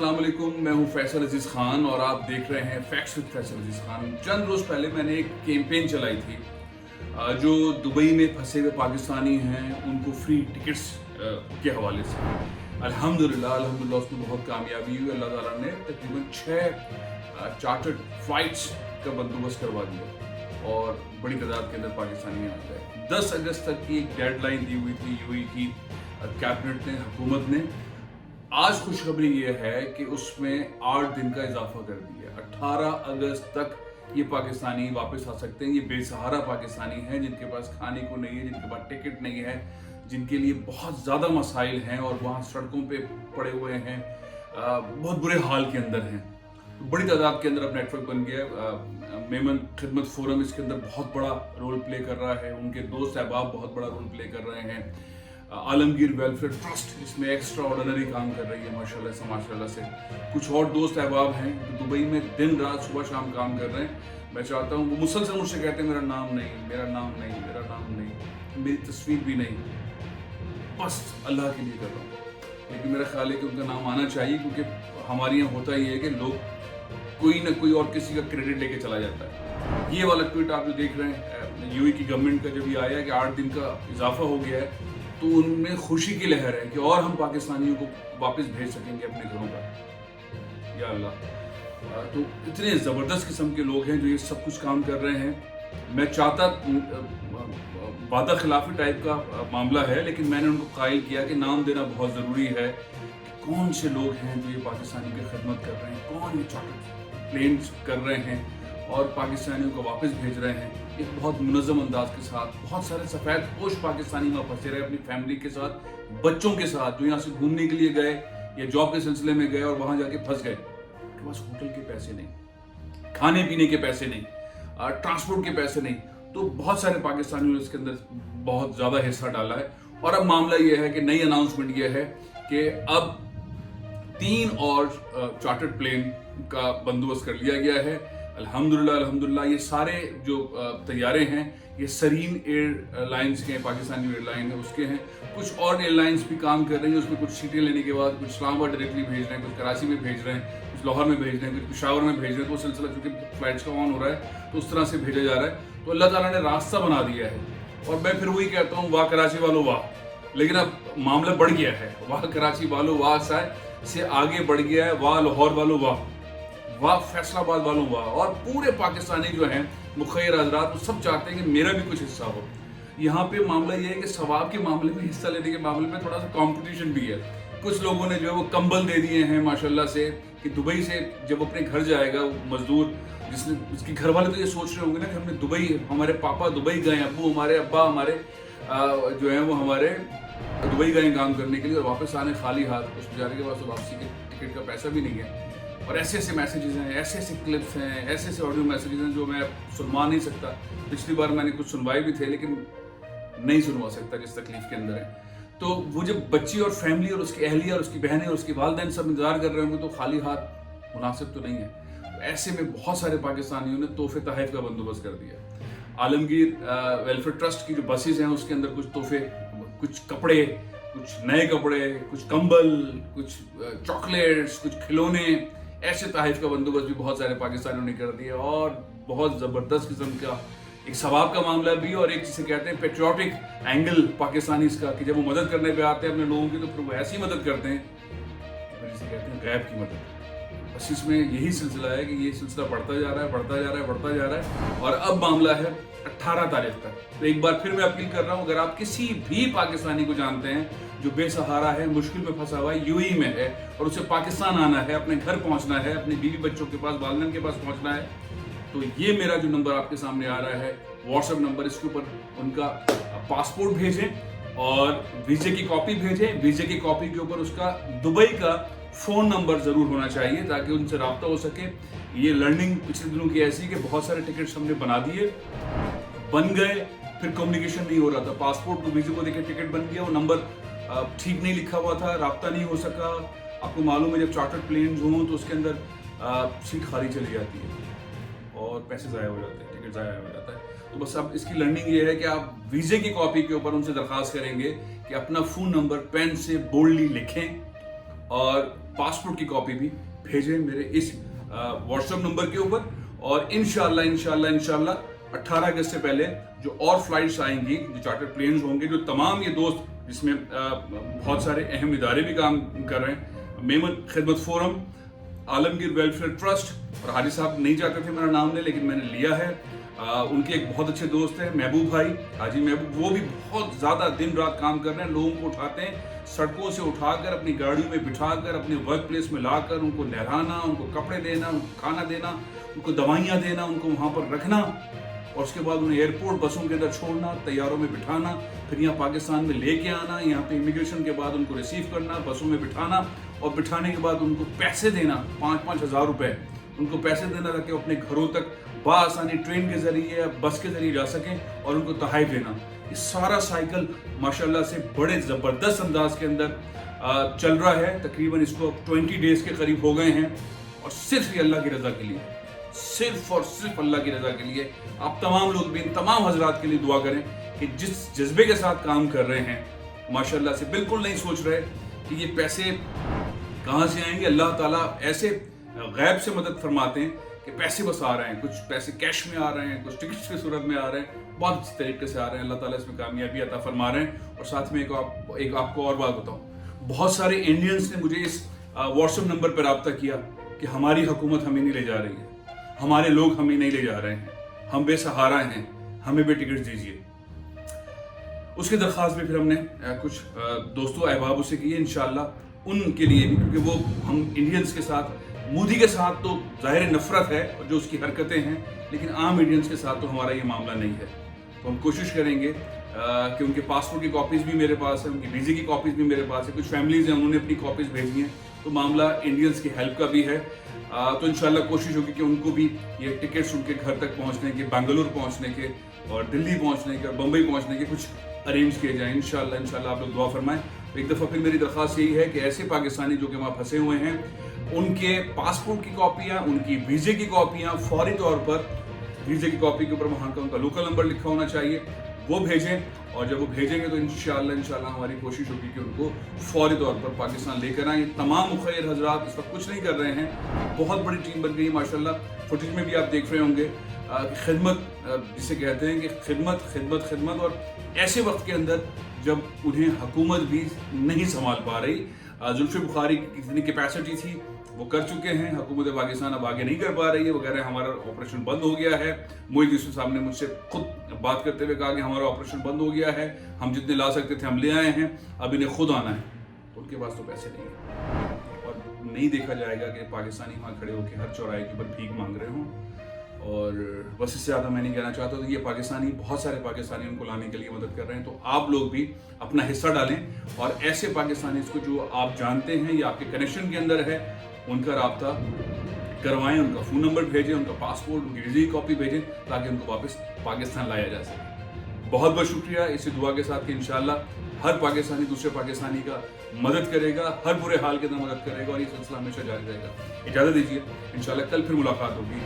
अस्सलाम वालेकुम, मैं हूं फैसल अजीज़ खान और आप देख रहे हैं फैक्ट्स विद फैसल अजीज़ खान। चंद रोज़ पहले मैंने एक कैंपेन चलाई थी जो दुबई में फंसे हुए पाकिस्तानी हैं उनको फ्री टिकट्स के हवाले से। अल्हम्दुलिल्लाह उसमें बहुत कामयाबी हुई। अल्लाह ताला ने तकरीबन 6 चार्टर्ड फ्लाइट्स का बंदोबस्त करवा दिया और बड़ी तादाद के अंदर पाकिस्तानी आ गए। 10 अगस्त तक की एक डेडलाइन दी हुई थी यूएई की कैबिनेट ने, हुकूमत ने। आज खुशखबरी ये है कि उसमें 8 दिन का इजाफा कर दिया। 18 अगस्त तक ये पाकिस्तानी वापस आ सकते हैं। ये बेसहारा पाकिस्तानी हैं जिनके पास खाने को नहीं है, जिनके पास टिकट नहीं है, जिनके लिए बहुत ज़्यादा मसाइल हैं और वहाँ सड़कों पे पड़े हुए हैं, बहुत बुरे हाल के अंदर हैं। बड़ी तादाद के अंदर अब नेटवर्क बन गया। मेमन खिदमत फोरम इसके अंदर बहुत बड़ा रोल प्ले कर रहा है। उनके दोस्त अहबाब बहुत बड़ा रोल प्ले कर रहे हैं। आलमगीर वेलफेयर ट्रस्ट इसमें एक्स्ट्रा ऑर्डिनरी काम कर रही है माशाल्लाह से। कुछ और दोस्त अहबाब हैं जो दुबई में दिन रात सुबह शाम काम कर रहे हैं। मैं चाहता हूँ, वो मुसलसल मुझसे कहते हैं मेरा नाम नहीं, मेरा नाम नहीं, मेरा नाम नहीं, मेरी तस्वीर भी नहीं, बस अल्लाह के लिए कर रहा हूँ। लेकिन मेरा ख्याल है कि उनका नाम आना चाहिए, क्योंकि हमारे यहाँ होता ही है कि लोग कोई ना कोई और किसी का क्रेडिट लेके चला जाता है। ये वाला ट्वीट आप जो देख रहे हैं यूएई की गवर्नमेंट का जब ये आया कि 8 दिन का इजाफा हो गया है, तो उनमें खुशी की लहर है कि और हम पाकिस्तानियों को वापस भेज सकेंगे अपने घरों पर। या अल्लाह, तो इतने ज़बरदस्त किस्म के लोग हैं जो ये सब कुछ काम कर रहे हैं। मैं चाहता वादा खिलाफी टाइप का मामला है, लेकिन मैंने उनको कायल किया कि नाम देना बहुत ज़रूरी है। कौन से लोग हैं जो ये पाकिस्तानी की खिदमत कर रहे हैं, कौन ये चार्टर्ड प्लेन्स कर रहे हैं और पाकिस्तानियों को वापस भेज रहे हैं एक बहुत मुनज़्ज़म अंदाज के साथ। बहुत सारे सफ़ेद पोश पाकिस्तानी वहाँ फंसे रहे अपनी फैमिली के साथ, बच्चों के साथ, जो यहाँ से घूमने के लिए गए या जॉब के सिलसिले में गए और वहाँ जाके फंस गए। उनके पास होटल के पैसे नहीं, खाने पीने के पैसे नहीं, ट्रांसपोर्ट के पैसे नहीं। तो बहुत सारे पाकिस्तानियों ने इसके अंदर बहुत ज़्यादा हिस्सा डाला है। और अब मामला ये है कि नई अनाउंसमेंट ये है कि अब 3 और चार्टर्ड प्लेन का बंदोबस्त कर लिया गया है। अल्हम्दुलिल्लाह ये सारे जो तैयारे हैं ये सरीन एयरलाइंस के हैं, पाकिस्तानी एयरलाइन है उसके हैं। कुछ और एयरलाइंस भी काम कर रही हैं, उसमें कुछ सीटें लेने के बाद कुछ इस्लामाबाद डायरेक्टली भेज रहे हैं, कुछ कराची में भेज रहे हैं, कुछ लाहौर में भेज रहे हैं, कुछ पेशावर में भेज रहे हैं। तो सिलसिला चूँकि फ्लाइट्स का ऑन हो रहा है तो उस तरह से भेजा जा रहा है। तो अल्लाह ताला ने रास्ता बना दिया है। और मैं फिर वही कहता हूँ, वाह कराची वालों वाह। लेकिन अब मामला बढ़ गया है। वाह कराची वालों वाह से आगे बढ़ गया है। वाह लाहौर वालों वाह, वाह फैसलाबाद वालों वाह। और पूरे पाकिस्तानी जो हैं मुखैर हजरात, वो सब चाहते हैं कि मेरा भी कुछ हिस्सा हो। यहाँ पे मामला ये है कि सवाब के मामले में, हिस्सा लेने के मामले में थोड़ा सा कंपटीशन भी है। कुछ लोगों ने जो है वो कंबल दे दिए हैं माशाल्लाह से कि दुबई से जब अपने घर जाएगा वो मजदूर, जिसने उसके घर वाले तो ये सोच रहे होंगे ना कि हमने दुबई, हमारे पापा दुबई गए, अब्बू हमारे, अब्बा हमारे जो है वो हमारे दुबई गए काम करने के लिए और वापस आने खाली हाथ। उस बेचारे के पास तो वापसी के टिकट का पैसा भी नहीं है। और ऐसे ऐसे मैसेजेस हैं, ऐसे ऐसे क्लिप्स हैं, ऐसे ऐसे ऑडियो मैसेजेस हैं जो मैं सुनवा नहीं सकता। पिछली बार मैंने कुछ सुनवाए भी थे लेकिन नहीं सुनवा सकता जिस तकलीफ के अंदर है। तो वो जब बच्ची और फैमिली और उसकी अहलिया और उसकी बहनें और उसकी वालिदैन सब इंतजार कर रहे होंगे तो खाली हाथ मुनासिब तो नहीं है। तो ऐसे में बहुत सारे पाकिस्तानियों ने तोहफे तहफ़ का बंदोबस्त कर दिया। आलमगीर वेलफेयर ट्रस्ट की जो बसेज हैं उसके अंदर कुछ तोहफे, कुछ कपड़े, कुछ नए कपड़े, कुछ कंबल, कुछ चॉकलेट्स, कुछ खिलौने, ऐसे तहफ़ का बंदोबस्त भी बहुत सारे पाकिस्तानियों ने कर दिया। और बहुत ज़बरदस्त किस्म का एक सवाब का मामला भी, और एक जिसे कहते हैं पेट्रियाटिक एंगल पाकिस्तानी का, कि जब वो मदद करने पे आते हैं अपने लोगों की तो फिर वो ऐसी मदद करते हैं जिसे कहते हैं गैब की मदद। बस इसमें यही सिलसिला है कि ये सिलसिला बढ़ता जा रहा है, बढ़ता जा रहा है, बढ़ता जा रहा है। और अब मामला है 18 तारीख तक। तो एक बार फिर मैं अपील कर रहा हूँ, अगर आप किसी भी पाकिस्तानी को जानते हैं जो बेसहारा है, मुश्किल में फंसा हुआ है, यूएई में है और उसे पाकिस्तान आना है, अपने घर पहुंचना है, अपने बीवी बच्चों के पास, वालिदैन के पास पहुंचना है, तो ये मेरा जो नंबर आपके सामने आ रहा है व्हाट्सएप नंबर, इसके ऊपर उनका पासपोर्ट भेजें और वीजे की कॉपी भेजें। वीजे की कॉपी के ऊपर उसका दुबई का फ़ोन नंबर ज़रूर होना चाहिए ताकि उनसे रब्ता हो सके। ये लर्निंग पिछले दिनों की ऐसी कि बहुत सारे टिकट्स हमने बना दिए, बन गए, फिर कम्युनिकेशन नहीं हो रहा था। पासपोर्ट को वीजे को देखे टिकट बन गया, वो नंबर ठीक नहीं लिखा हुआ था, रब्ता नहीं हो सका। आपको मालूम है जब चार्टर्ड प्लेन हों तो उसके अंदर सीट खाली चली जाती है और पैसे ज़ाया हो जाते हैं, टिकट ज़ाया हो जाता है। तो बस अब इसकी लर्निंग ये है कि आप वीज़े की कॉपी के ऊपर उनसे दरख्वास्त करेंगे कि अपना फ़ोन नंबर पेन से बोल्डली लिखें और पासपोर्ट की कॉपी भी भेजें मेरे इस व्हाट्सएप नंबर के ऊपर। और इंशाल्लाह 18 अगस्त से पहले जो और फ्लाइट्स आएंगी, जो चार्टर प्लेन्स होंगे, जो तमाम ये दोस्त जिसमें बहुत सारे अहम इदारे भी काम कर रहे हैं, मेमन खिदमत फोरम, आलमगीर वेलफेयर ट्रस्ट, और हाजी साहब नहीं चाहते थे मेरा नाम ले लेकिन मैंने लिया है। उनके एक बहुत अच्छे दोस्त हैं महबूब भाई, हाजी महबूब, वो भी बहुत ज़्यादा दिन रात काम कर रहे हैं, लोगों को उठाते हैं, सड़कों से उठाकर अपनी गाड़ियों में बिठाकर अपने वर्क प्लेस में लाकर उनको नहलाना, उनको कपड़े देना, उनको खाना देना, उनको दवाइयाँ देना, उनको वहाँ पर रखना, और उसके बाद उन्हें एयरपोर्ट बसों के अंदर छोड़ना, तैयारों में बिठाना, फिर यहाँ पाकिस्तान में लेके आना, यहाँ पे इमिग्रेशन के बाद उनको रिसीव करना, बसों में बिठाना, और बिठाने के बाद उनको पैसे देना, 5-5 हज़ार रुपये उनको पैसे देना ताकि अपने घरों तक बआसानी ट्रेन के जरिए या बस के जरिए जा सकें, और उनको तोहफे देना। ये सारा साइकिल माशाल्लाह से बड़े ज़बरदस्त अंदाज के अंदर चल रहा है। तकरीबन इसको अब 20 डेज के करीब हो गए हैं, और सिर्फ ये अल्लाह की रज़ा के लिए, सिर्फ और सिर्फ अल्लाह की रज़ा के लिए। आप तमाम लोग भी इन तमाम हजरात के लिए दुआ करें कि जिस जज्बे के साथ काम कर रहे हैं, माशाल्लाह से बिल्कुल नहीं सोच रहे कि ये पैसे कहाँ से आएंगे। अल्लाह ताला ऐसे गैब से मदद फरमाते हैं कि पैसे बस आ रहे हैं, कुछ पैसे कैश में आ रहे हैं, कुछ टिकट्स की सूरत में आ रहे हैं, बहुत अच्छे तरीके से आ रहे हैं। अल्लाह ताला इसमें कामयाबी अता फरमा रहे हैं। और साथ में एक आपको और बात बताऊं, बहुत सारे इंडियंस ने मुझे इस व्हाट्सएप नंबर पर रब्ता किया कि हमारी हुकूमत हमें नहीं ले जा रही है, हमारे लोग हमें नहीं ले जा रहे हैं, हम बेसहारा हैं, हमें भी टिकट दीजिए। उसकी दरख्वास्त भी फिर हमने कुछ दोस्तों अहबाबों से की है, इंशाल्लाह उनके लिए भी, क्योंकि वो हम इंडियंस के साथ, मोदी के साथ तो ज़ाहिर नफरत है और जो उसकी हरकतें हैं, लेकिन आम इंडियंस के साथ तो हमारा ये मामला नहीं है। तो हम कोशिश करेंगे कि उनके पासपोर्ट की कॉपीज़ भी मेरे पास है, उनकी वीज़े की कॉपीज़ भी मेरे पास है, कुछ फैमिलीज़ हैं उन्होंने अपनी कॉपीज़ भेजी हैं, तो मामला इंडियंस की हेल्प का भी है। तो इंशाल्लाह कोशिश होगी कि उनको भी ये टिकट्स उनके घर तक पहुंचने के, बेंगलुरु पहुंचने के, और दिल्ली पहुंचने के, और बम्बई पहुंचने के कुछ अरेंज किए जाएँ। इंशाल्लाह आप लोग दुआ फरमाएं। एक दफ़ा फिर मेरी दरख्वास्त यही है कि ऐसे पाकिस्तानी जो कि वहाँ फंसे हुए हैं, उनके पासपोर्ट की कॉपियाँ, उनकी वीज़े की कॉपियाँ फौरी तौर पर, वीज़े की कॉपी के ऊपर वहाँ का उनका लोकल नंबर लिखा होना चाहिए, वो भेजें। और जब वो भेजेंगे तो इंशाल्लाह हमारी कोशिश होगी कि उनको फौरी तौर पर पाकिस्तान लेकर आएँ। तमाम मुखैर हजरात इस वक्त कुछ नहीं कर रहे हैं, बहुत बड़ी टीम बन गई माशाल्लाह। फुटेज में भी आप देख रहे होंगे खिदमत जिसे कहते हैं कि खिदमत, और ऐसे वक्त के अंदर जब उन्हें हुकूमत भी नहीं संभाल पा रही। जुल्फ़िकार बुखारी की जितनी कैपेसिटी थी वो कर चुके हैं, हुकूमत पाकिस्तान अब आगे नहीं कर पा रही है वगैरह, हमारा ऑपरेशन बंद हो गया है। मोईद यूसुफ साहब ने मुझसे खुद बात करते हुए कहा कि हमारा ऑपरेशन बंद हो गया है, हम जितने ला सकते थे हम ले आए हैं, अब इन्हें खुद आना है। तो उनके पास तो पैसे नहीं है, और नहीं देखा जाएगा कि पाकिस्तानी वहाँ खड़े होकर हर चौराहे के ऊपर भीख मांग रहे हों। और बस इससे ज़्यादा मैं नहीं कहना चाहता। तो ये पाकिस्तानी, बहुत सारे पाकिस्तानी उनको लाने के लिए मदद कर रहे हैं, तो आप लोग भी अपना हिस्सा डालें, और ऐसे पाकिस्तानी को जो आप जानते हैं या आपके कनेक्शन के अंदर है, उनका रब्ता करवाएं, उनका फ़ोन नंबर भेजें, उनका पासपोर्ट, उनकी वीज़े की कॉपी भेजें, ताकि उनको वापस पाकिस्तान लाया जा सके। बहुत बहुत शुक्रिया इसी दुआ के साथ कि इंशाल्लाह हर पाकिस्तानी दूसरे पाकिस्तानी का मदद करेगा, हर बुरे हाल के अंदर मदद करेगा, और ये सिलसिला हमेशा जारी रहेगा। इजाज़त दीजिए, इंशाल्लाह कल फिर मुलाकात होगी।